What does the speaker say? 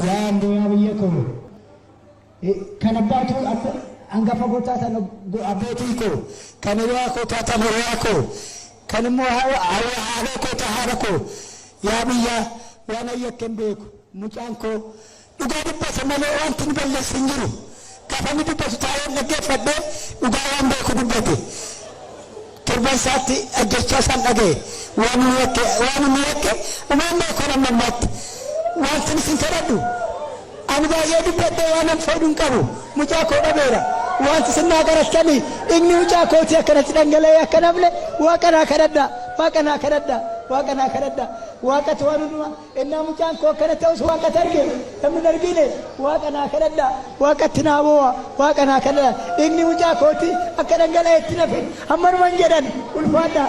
yaa ndoya biyyako kan abbaatu angafa gotaatan abbootii koo kan hiriyaa koo taatan hiriyaa koo kan immoo haadha koo haadha koo yaa biyya waan ayyakken beeku mucaan koo dhugaa dubbata malee wanti ni balleessi hin jiru gaafa ni dubbatu taa'ee dhaggeeffadhee dhugaa waan beeku dubbate torban isaatti ajjechaa isaan dhaga'e waan inni yakke umaan beeku nama ammaatti wanti isin kadhadhu ani baay'ee dubbadhee waan an fayyuun qabu mucaa koo dhabeera wanti sinnaa garastanii inni mucaa kooti akkanatti dhangala'ee akka namne waaqanaa kadhadha waaqanaa kadhadha waaqanaa kadhadha waaqatu waan hundumaa innaa mucaan koo akkana ta'us waaqatu arge namni argine waaqanaa kadhadha waaqatti naa boo'a waaqanaa kadhadha inni mucaa kooti akka dhangala'eetti nafe ammanuman jedhan ulfaadha